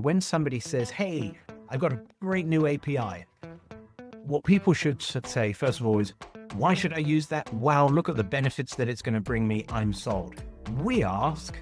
When somebody says, hey, I've got a great new API, what people should say, first of all, is, why should I use that? Wow, look at the benefits that it's going to bring me. I'm sold. We ask,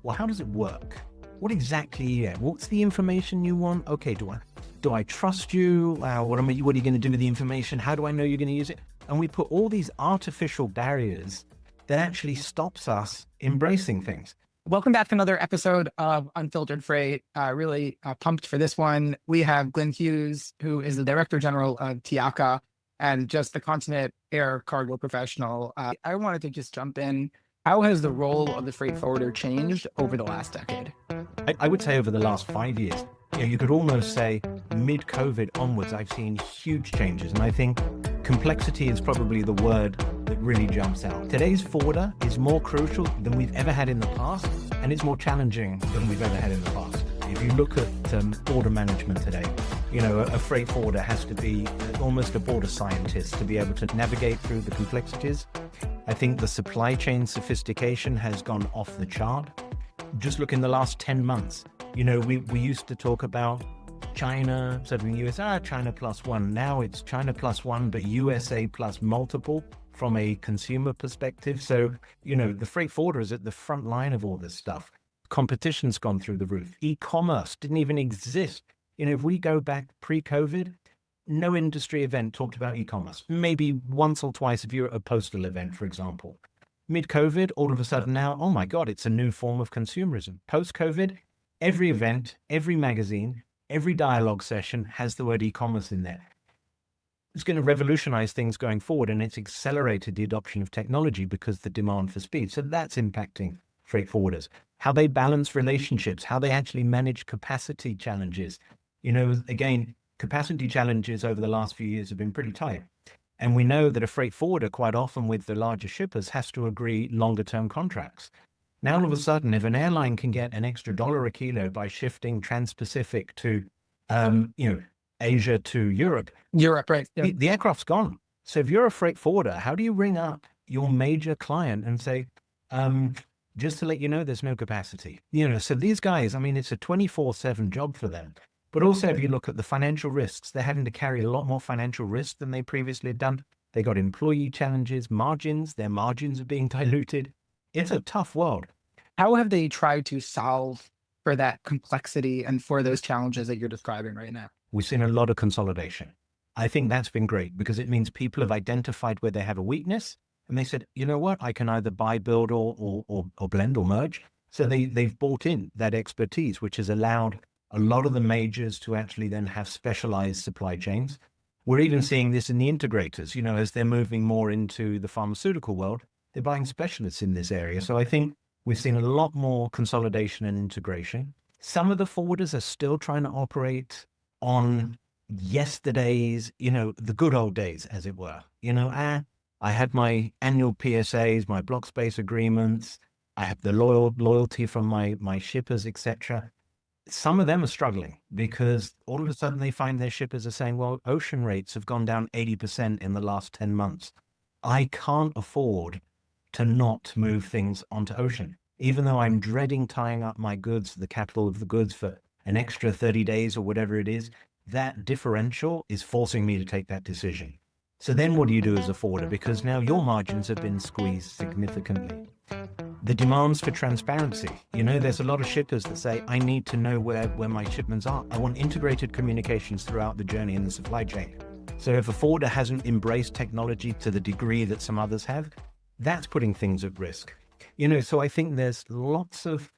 well, how does it work? What exactly, what's the information you want? Okay, do I trust you? What are you going to do with the information? How do I know you're going to use it? And we put all these artificial barriers that actually stops us embracing things. Welcome back to another episode of Unfiltered Freight. Really pumped for this one. We have Glyn Hughes, who is the Director General of TIACA and just the consummate air cargo professional. I wanted to just jump in. How has the role of the freight forwarder changed over the last decade? I would say over the last 5 years. You could almost say mid-COVID onwards, I've seen huge changes. And I think complexity is probably the word that really jumps out. Today's forwarder is more crucial than we've ever had in the past, and it's more challenging than we've ever had in the past. If you look at order management today, a freight forwarder has to be almost a border scientist to be able to navigate through the complexities. I think the supply chain sophistication has gone off the chart. Just look in the last 10 months. We used to talk about China, certainly USA, China plus one. Now it's China plus one, but USA plus multiple from a consumer perspective. So, the freight forwarder is at the front line of all this stuff. Competition's gone through the roof. E-commerce didn't even exist. If we go back pre-COVID, no industry event talked about e-commerce. Maybe once or twice if you're at a postal event, for example. Mid-COVID, all of a sudden now, oh my God, it's a new form of consumerism. Post-COVID, every event, every magazine, every dialogue session has the word e-commerce in there. It's going to revolutionize things going forward, and it's accelerated the adoption of technology because the demand for speed. So that's impacting freight forwarders. How they balance relationships, how they actually manage capacity challenges. Again, capacity challenges over the last few years have been pretty tight. And we know that a freight forwarder, quite often with the larger shippers, has to agree longer term contracts. Now, all of a sudden, if an airline can get an extra $1 a kilo by shifting Trans-Pacific to, Asia to Europe. Right. Yeah. The aircraft's gone. So if you're a freight forwarder, how do you ring up your major client and say, just to let you know, there's no capacity? So these guys, it's a 24/7 job for them. But also, if you look at the financial risks, they're having to carry a lot more financial risk than they previously had done. They got employee challenges, their margins are being diluted. It's a tough world. How have they tried to solve for that complexity and for those challenges that you're describing right now? We've seen a lot of consolidation. I think that's been great because it means people have identified where they have a weakness and they said, you know what, I can either buy, build or blend or merge. So they've bought in that expertise, which has allowed a lot of the majors to actually then have specialized supply chains. We're even seeing this in the integrators, as they're moving more into the pharmaceutical world, they're buying specialists in this area. So I think we've seen a lot more consolidation and integration. Some of the forwarders are still trying to operate on yesterday's, the good old days, as it were. I had my annual PSAs, my block space agreements. I have the loyalty from my shippers, etc. Some of them are struggling because all of a sudden they find their shippers are saying, well, ocean rates have gone down 80% in the last 10 months. I can't afford to not move things onto ocean, even though I'm dreading tying up my goods, the capital of the goods, for an extra 30 days or whatever it is. That differential is forcing me to take that decision. So then what do you do as a forwarder? Because now your margins have been squeezed significantly. The demands for transparency. There's a lot of shippers that say, I need to know where my shipments are. I want integrated communications throughout the journey in the supply chain. So if a forwarder hasn't embraced technology to the degree that some others have, that's putting things at risk. So I think there's lots of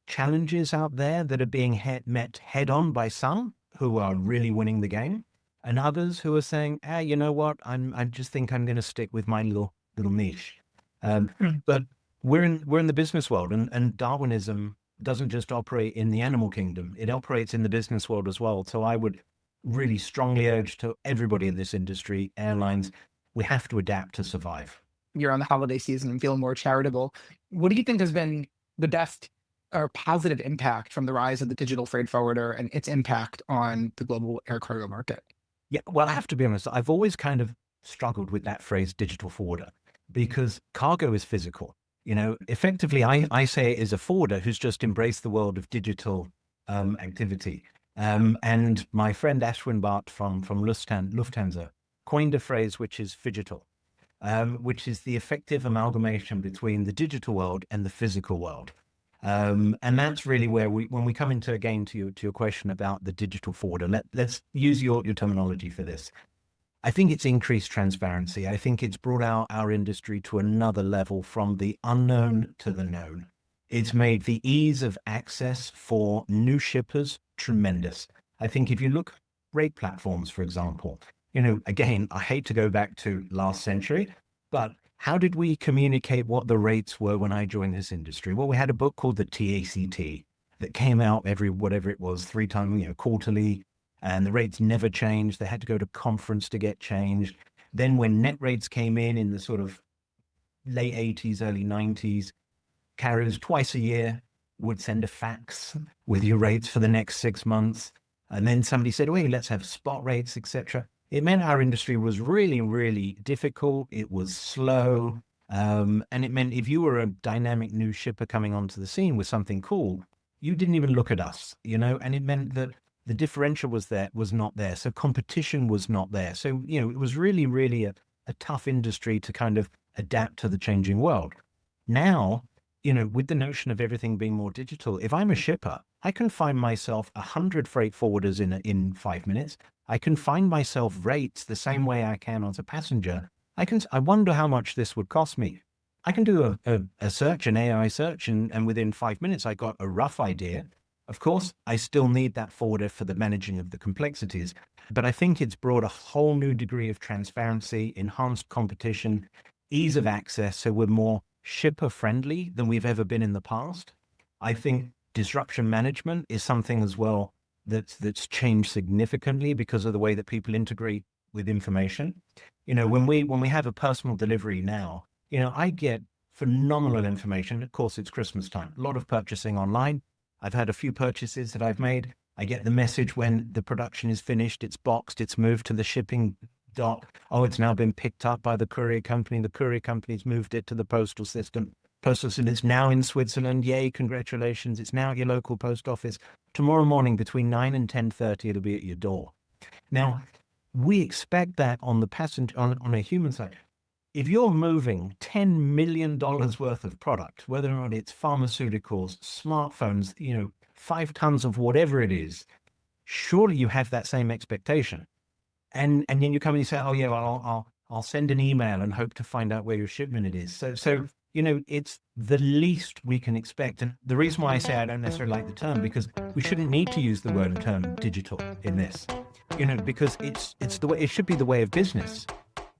challenges out there that are being met head on by some who are really winning the game, and others who are saying, you know what, I just think I'm going to stick with my little niche. But we're in the business world, and Darwinism doesn't just operate in the animal kingdom; it operates in the business world as well. So I would really strongly urge to everybody in this industry, airlines, we have to adapt to survive. You're on the holiday season and feeling more charitable. What do you think has been the best or positive impact from the rise of the digital freight forwarder and its impact on the global air cargo market? Yeah, well, I have to be honest, I've always kind of struggled with that phrase digital forwarder because cargo is physical. Effectively, I say it is a forwarder who's just embraced the world of digital activity. And my friend Ashwin Bhatt from Lufthansa coined a phrase which is Phigital, which is the effective amalgamation between the digital world and the physical world. And that's really where when we come into, again, to your question about the digital forwarder, let's use your terminology for this. I think it's increased transparency. I think it's brought our industry to another level, from the unknown to the known. It's made the ease of access for new shippers tremendous. I think if you look at rate platforms, for example, again, I hate to go back to last century, but how did we communicate what the rates were when I joined this industry? Well, we had a book called the TACT that came out every, whatever it was, 3 times, quarterly, and the rates never changed. They had to go to conference to get changed. Then when net rates came in the sort of late 80s, early 90s, carriers twice a year would send a fax with your rates for the next 6 months. And then somebody said, wait, let's have spot rates, etc. It meant our industry was really, really difficult. It was slow. And it meant if you were a dynamic new shipper coming onto the scene with something cool, you didn't even look at us, and it meant that the differential was not there. So competition was not there. So, it was really, really a tough industry to kind of adapt to the changing world. Now, with the notion of everything being more digital, if I'm a shipper, I can find myself 100 freight forwarders in 5 minutes. I can find myself rates the same way I can as a passenger. I wonder how much this would cost me. I can do a search, an AI search, and within 5 minutes, I got a rough idea. Of course, I still need that forwarder for the managing of the complexities, but I think it's brought a whole new degree of transparency, enhanced competition, ease of access, so we're more shipper friendly than we've ever been in the past. I think disruption management is something as well that's changed significantly because of the way that people integrate with information. When we have a personal delivery now, I get phenomenal information. Of course, it's Christmas time, a lot of purchasing online. I've had a few purchases that I've made. I get the message when the production is finished, it's boxed, it's moved to the shipping dock. Oh, it's now been picked up by the courier company. The courier company's moved it to the postal system. Postal system is now in Switzerland. Yay, congratulations. It's now at your local post office. Tomorrow morning between 9 and 10:30, it'll be at your door. Now, we expect that on the passenger, on a human side. If you're moving $10 million worth of product, whether or not it's pharmaceuticals, smartphones, 5 tons of whatever it is, surely you have that same expectation. And then you come and you say, oh yeah, well, I'll send an email and hope to find out where your shipment it is. So it's the least we can expect. And the reason why I say I don't necessarily like the term, because we shouldn't need to use the word and term digital in this, because it's the way, it should be the way of business.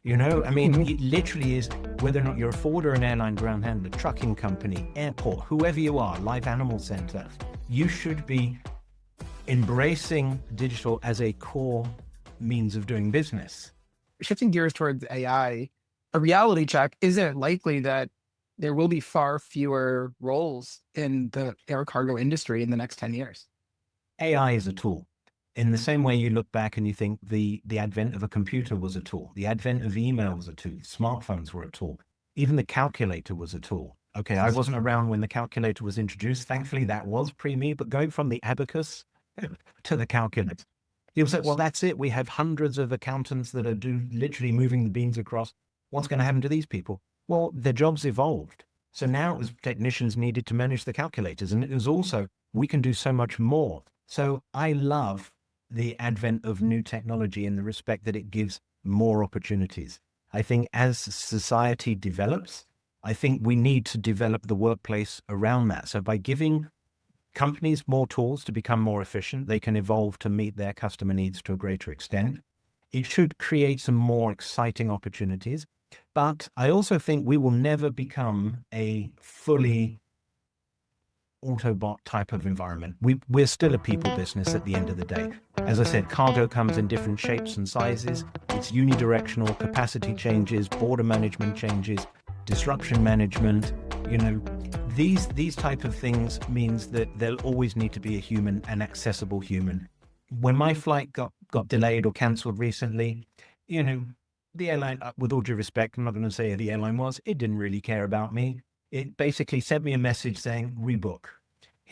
It literally is, whether or not you're a forwarder, an airline, ground handler, trucking company, airport, whoever you are, live animal center, you should be embracing digital as a core means of doing business. Shifting gears towards AI, a reality check, is it likely that there will be far fewer roles in the air cargo industry in the next 10 years? AI is a tool. In the same way you look back and you think the advent of a computer was a tool, the advent of email was a tool, smartphones were a tool, even the calculator was a tool. Okay, I wasn't around when the calculator was introduced. Thankfully, that was pre-me, but going from the abacus to the calculator, you'll say, well, that's it. We have hundreds of accountants that are literally moving the beans across. What's going to happen to these people? Well, their jobs evolved. So now it was technicians needed to manage the calculators. And it was also, we can do so much more. So I love the advent of new technology in the respect that it gives more opportunities. I think as society develops, I think we need to develop the workplace around that. So by giving companies more tools to become more efficient, they can evolve to meet their customer needs to a greater extent. It should create some more exciting opportunities. But I also think we will never become a fully Autobot type of environment. We're still a people business at the end of the day. As I said, cargo comes in different shapes and sizes. It's unidirectional, capacity changes, border management changes, disruption management. These type of things means that there'll always need to be a human, an accessible human. When my flight got delayed or canceled recently, the airline, with all due respect, I'm not going to say who the airline was, it didn't really care about me. It basically sent me a message saying, rebook.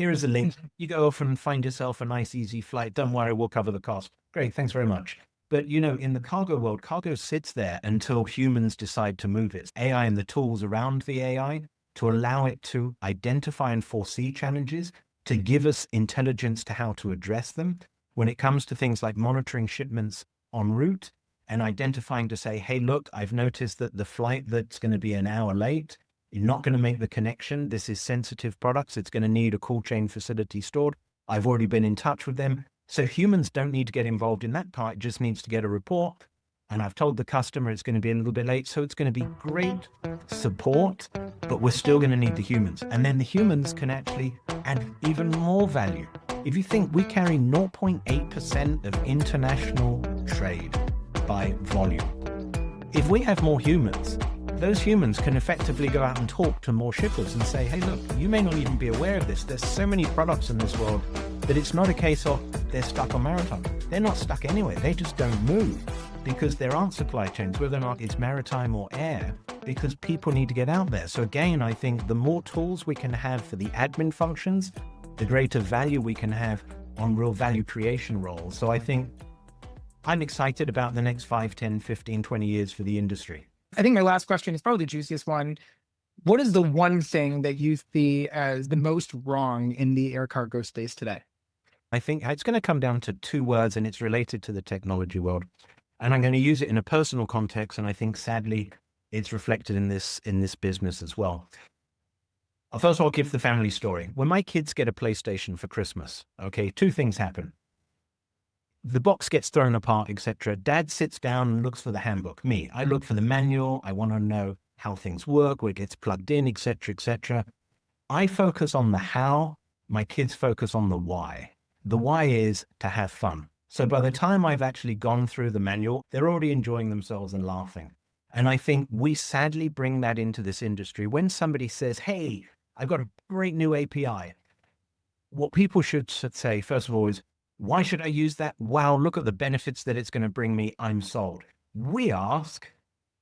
Here is a link. You go off and find yourself a nice, easy flight. Don't worry, we'll cover the cost. Great, thanks very much. But, in the cargo world, cargo sits there until humans decide to move it. AI and the tools around the AI to allow it to identify and foresee challenges, to give us intelligence to how to address them. When it comes to things like monitoring shipments en route and identifying to say, hey, look, I've noticed that the flight that's going to be an hour late, you're not going to make the connection. This is sensitive products. It's going to need a cold chain facility stored. I've already been in touch with them. So humans don't need to get involved in that part. It just needs to get a report. And I've told the customer it's going to be a little bit late. So it's going to be great support, but we're still going to need the humans. And then the humans can actually add even more value. If you think we carry 0.8% of international trade by volume, if we have more humans, those humans can effectively go out and talk to more shippers and say, hey, look, you may not even be aware of this. There's so many products in this world that it's not a case of they're stuck on maritime. They're not stuck anywhere. They just don't move because there aren't supply chains, whether or not it's maritime or air, because people need to get out there. So again, I think the more tools we can have for the admin functions, the greater value we can have on real value creation roles. So I think I'm excited about the next 5, 10, 15, 20 years for the industry. I think my last question is probably the juiciest one. What is the one thing that you see as the most wrong in the air cargo space today? I think it's going to come down to 2 words, and it's related to the technology world. And I'm going to use it in a personal context. And I think sadly, it's reflected in this business as well. First of all, I'll give the family story. When my kids get a PlayStation for Christmas, okay, 2 things happen. The box gets thrown apart, etc. Dad sits down and looks for the handbook. Me, I look for the manual. I want to know how things work, where it gets plugged in, etc., etc. I focus on the how. My kids focus on the why. The why is to have fun. So by the time I've actually gone through the manual, they're already enjoying themselves and laughing. And I think we sadly bring that into this industry. When somebody says, hey, I've got a great new API, what people should say, first of all, is, why should I use that? Wow, look at the benefits that it's going to bring me. I'm sold. We ask,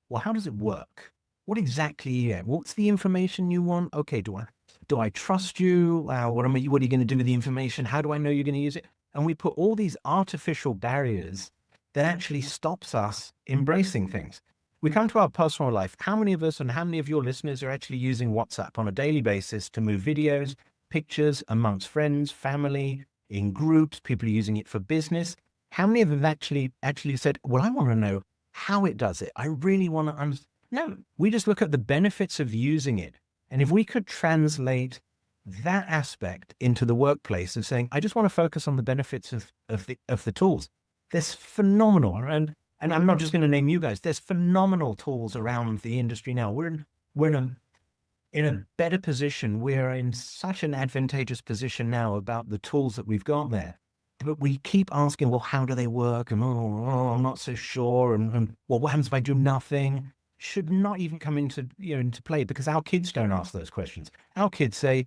well, how does it work? What exactly? What's the information you want? Okay, do I trust you? What are you going to do with the information? How do I know you're going to use it? And we put all these artificial barriers that actually stops us embracing things. We come to our personal life. How many of us and how many of your listeners are actually using WhatsApp on a daily basis to move videos, pictures amongst friends, family, in groups? People are using it for business. How many of them actually said, well, I want to know how it does it. I really want to understand. No, we just look at the benefits of using it. And if we could translate that aspect into the workplace and saying, I just want to focus on the benefits of the tools. There's phenomenal, and I'm not just going to name you guys. There's phenomenal tools around the industry now. We're in a better position. We're in such an advantageous position now about the tools that we've got there. But we keep asking, well, how do they work? And I'm not so sure. And well, what happens if I do nothing? Should not even come into play, because our kids don't ask those questions. Our kids say,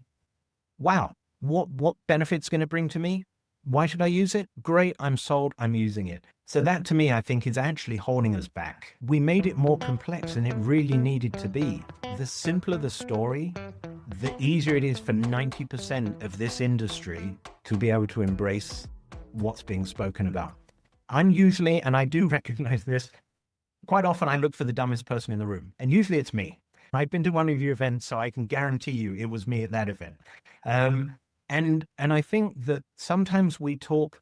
wow, what benefit's going to bring to me? Why should I use it? Great, I'm sold, I'm using it. So that to me, I think, is actually holding us back. We made it more complex than it really needed to be. The simpler the story, the easier it is for 90% of this industry to be able to embrace what's being spoken about. I'm usually, and I do recognize this, quite often I look for the dumbest person in the room, and usually it's me. I've been to one of your events, so I can guarantee you it was me at that event. And I think that sometimes we talk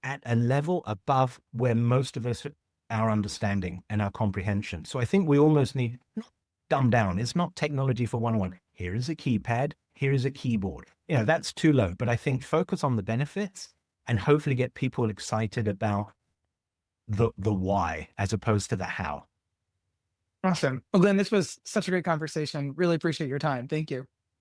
at a level above where most of us, our understanding and our comprehension. So I think we almost need, not dumb down. It's not technology for 101. Here is a keypad. Here is a keyboard. That's too low. But I think focus on the benefits and hopefully get people excited about the why as opposed to the how. Awesome. Well, Glyn, this was such a great conversation. Really appreciate your time. Thank you.